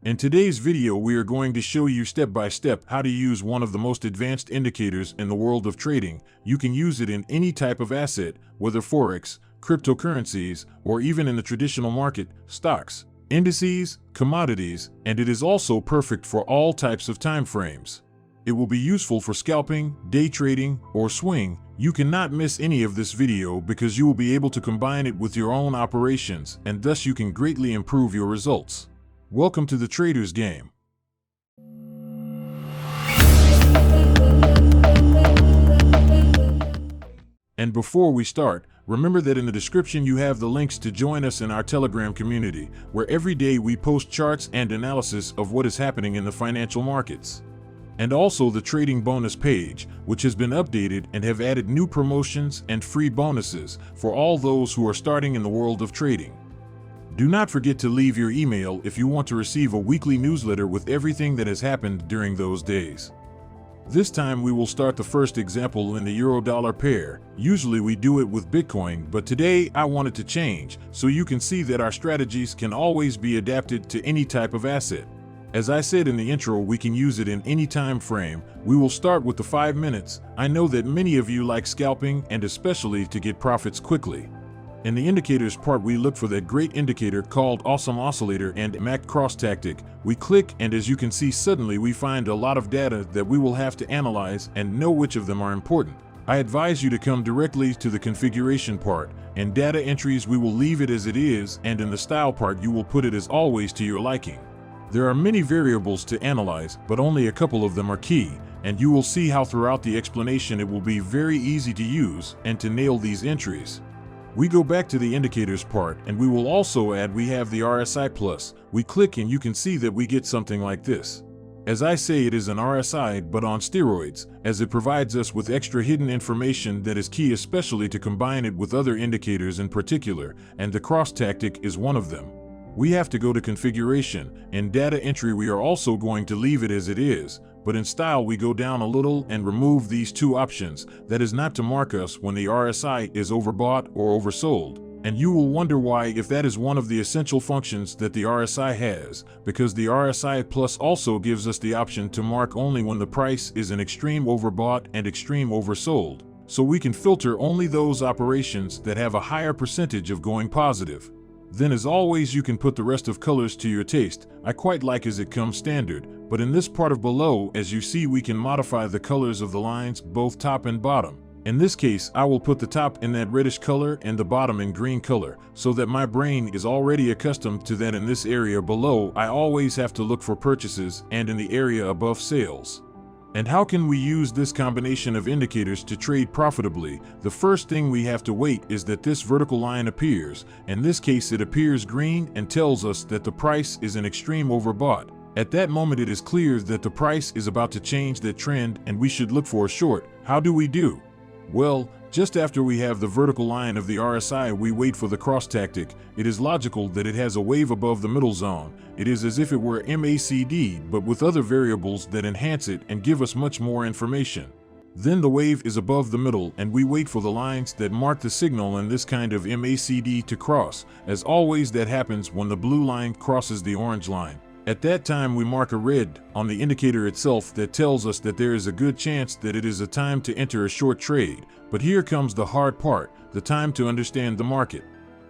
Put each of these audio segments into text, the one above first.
In today's video, we are going to show you step by step how to use one of the most advanced indicators in the world of trading. You can use it in any type of asset, whether Forex, cryptocurrencies, or even in the traditional market, stocks, indices, commodities, and it is also perfect for all types of time frames. It will be useful for scalping, day trading, or swing. You cannot miss any of this video because you will be able to combine it with your own operations, and thus you can greatly improve your results. Welcome to the Trader's Game. And before we start, remember that in the description you have the links to join us in our Telegram community, where every day we post charts and analysis of what is happening in the financial markets. And also the trading bonus page, which has been updated and have added new promotions and free bonuses for all those who are starting in the world of trading. Do not forget to leave your email if you want to receive a weekly newsletter with everything that has happened during those days. This time we will start the first example in the euro-dollar pair. Usually we do it with Bitcoin, but today I wanted to change so you can see that our strategies can always be adapted to any type of asset. As I said in the intro, we can use it in any time frame. We will start with the 5 minutes. I know that many of you like scalping and especially to get profits quickly. In the indicators part, we look for that great indicator called Awesome Oscillator and MACD Cross Tactic. We click, and as you can see, suddenly we find a lot of data that we will have to analyze and know which of them are important. I advise you to come directly to the configuration part. In data entries we will leave it as it is, and in the style part you will put it as always to your liking. There are many variables to analyze, but only a couple of them are key, and you will see how throughout the explanation it will be very easy to use and to nail these entries. We go back to the indicators part, and we will also add we have the RSI plus. We click and you can see that we get something like this. As I say, it is an RSI but on steroids, as it provides us with extra hidden information that is key, especially to combine it with other indicators in particular, and the cross tactic is one of them. We have to go to configuration. In data entry we are also going to leave it as it is, but in style we go down a little and remove these two options. That is not to mark us when the RSI is overbought or oversold. And you will wonder why, if that is one of the essential functions that the RSI has, because the RSI plus also gives us the option to mark only when the price is an extreme overbought and extreme oversold. So we can filter only those operations that have a higher percentage of going positive. Then as always you can put the rest of colors to your taste. I quite like as it comes standard, but in this part of below, as you see, we can modify the colors of the lines, both top and bottom. In this case I will put the top in that reddish color and the bottom in green color, so that my brain is already accustomed to that. In this area below I always have to look for purchases, and in the area above sales. And how can we use this combination of indicators to trade profitably? The first thing we have to wait is that this vertical line appears. In this case it appears green and tells us that the price is an extreme overbought. At that moment it is clear that the price is about to change that trend and we should look for a short. How do we do? Well, just after we have the vertical line of the RSI, we wait for the cross tactic. It is logical that it has a wave above the middle zone. It is as if it were MACD, but with other variables that enhance it and give us much more information. Then the wave is above the middle, and we wait for the lines that mark the signal in this kind of MACD to cross. As always, that happens when the blue line crosses the orange line. At that time we mark a red on the indicator itself that tells us that there is a good chance that it is a time to enter a short trade. But here comes the hard part, the time to understand the market.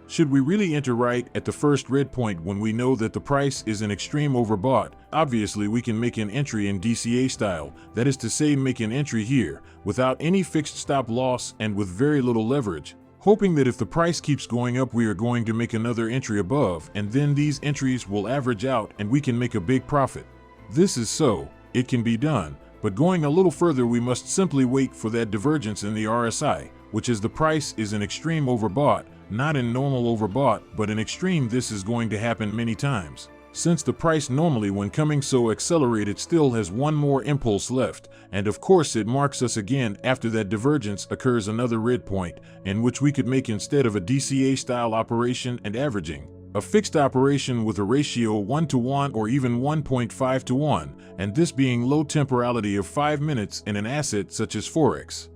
Should we really enter right at the first red point when we know that the price is an extreme overbought? Obviously we can make an entry in DCA style, that is to say make an entry here, without any fixed stop loss and with very little leverage, hoping that if the price keeps going up we are going to make another entry above, and then these entries will average out and we can make a big profit. This is so, it can be done, but going a little further we must simply wait for that divergence in the RSI, which is the price is an extreme overbought, not in normal overbought, but in extreme. This is going to happen many times. Since the price normally when coming so accelerated still has one more impulse left, and of course it marks us again after that divergence occurs another red point, in which we could make, instead of a DCA style operation and averaging, a fixed operation with a ratio 1:1 or even 1.5:1, and this being low temporality of 5 minutes in an asset such as Forex.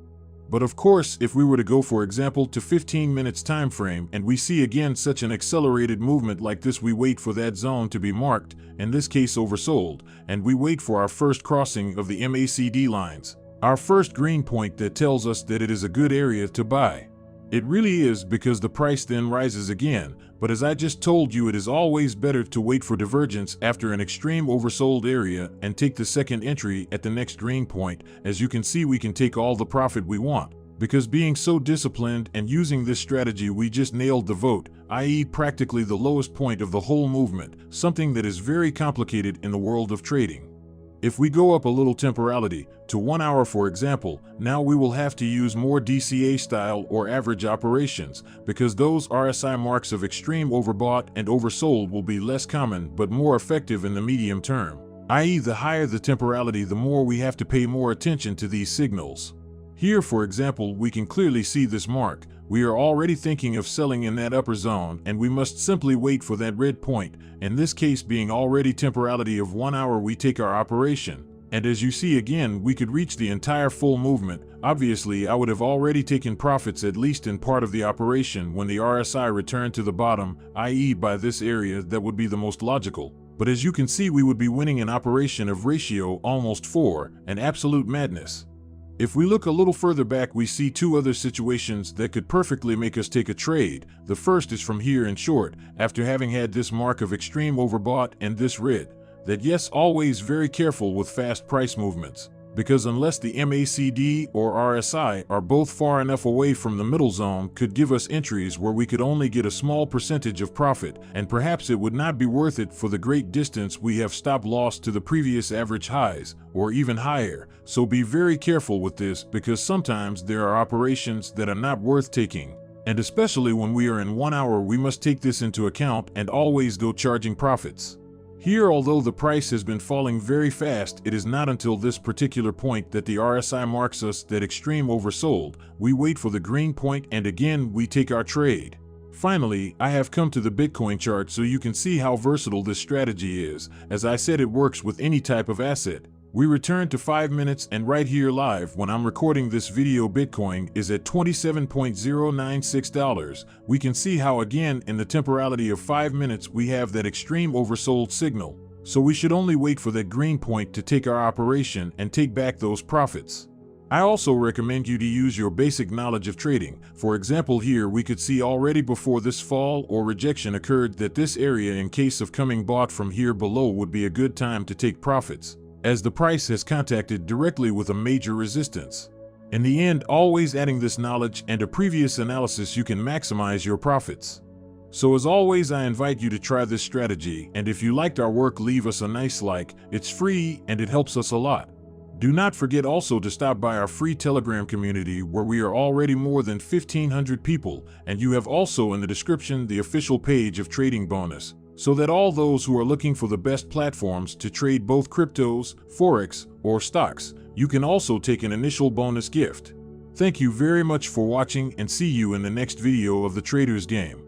But of course, if we were to go, for example, to 15 minutes time frame and we see again such an accelerated movement like this, we wait for that zone to be marked, in this case oversold, and we wait for our first crossing of the MACD lines, our first green point that tells us that it is a good area to buy. It really is, because the price then rises again, but as I just told you, it is always better to wait for divergence after an extreme oversold area and take the second entry at the next green point. As you can see, we can take all the profit we want, because being so disciplined and using this strategy, we just nailed the vote, i.e. practically the lowest point of the whole movement, something that is very complicated in the world of trading. If we go up a little temporality, to 1 hour for example, now we will have to use more DCA style or average operations, because those RSI marks of extreme overbought and oversold will be less common but more effective in the medium term, i.e. the higher the temporality, the more we have to pay more attention to these signals. Here, for example, we can clearly see this mark. We are already thinking of selling in that upper zone, and we must simply wait for that red point, in this case being already temporality of 1 hour. We take our operation, and as you see again, we could reach the entire full movement. Obviously, I would have already taken profits at least in part of the operation when the RSI returned to the bottom, i.e. by this area. That would be the most logical. But as you can see, we would be winning an operation of ratio almost 4, an absolute madness. If we look a little further back, we see two other situations that could perfectly make us take a trade. The first is from here in short, after having had this mark of extreme overbought and this red, that yes, always very careful with fast price movements, because unless the MACD or RSI are both far enough away from the middle zone, could give us entries where we could only get a small percentage of profit, and perhaps it would not be worth it for the great distance we have stop loss to the previous average highs, or even higher. So be very careful with this, because sometimes there are operations that are not worth taking. And especially when we are in 1 hour, we must take this into account and always go charging profits. Here, although the price has been falling very fast, it is not until this particular point that the RSI marks us that extreme oversold. We wait for the green point and again we take our trade. Finally, I have come to the Bitcoin chart so you can see how versatile this strategy is. As I said, it works with any type of asset. We return to 5 minutes, and right here live when I'm recording this video, Bitcoin is at $27.096. We can see how again in the temporality of 5 minutes we have that extreme oversold signal. So we should only wait for that green point to take our operation and take back those profits. I also recommend you to use your basic knowledge of trading. For example, here we could see already before this fall or rejection occurred that this area, in case of coming bought from here below, would be a good time to take profits, as the price has contacted directly with a major resistance. In the end, always adding this knowledge and a previous analysis, you can maximize your profits. So as always, I invite you to try this strategy, and if you liked our work, leave us a nice like. It's free and it helps us a lot. Do not forget also to stop by our free Telegram community, where we are already more than 1,500 people, and you have also in the description the official page of Trading Bonus, so that all those who are looking for the best platforms to trade both cryptos, forex, or stocks, you can also take an initial bonus gift. Thank you very much for watching, and see you in the next video of the Trader's Game.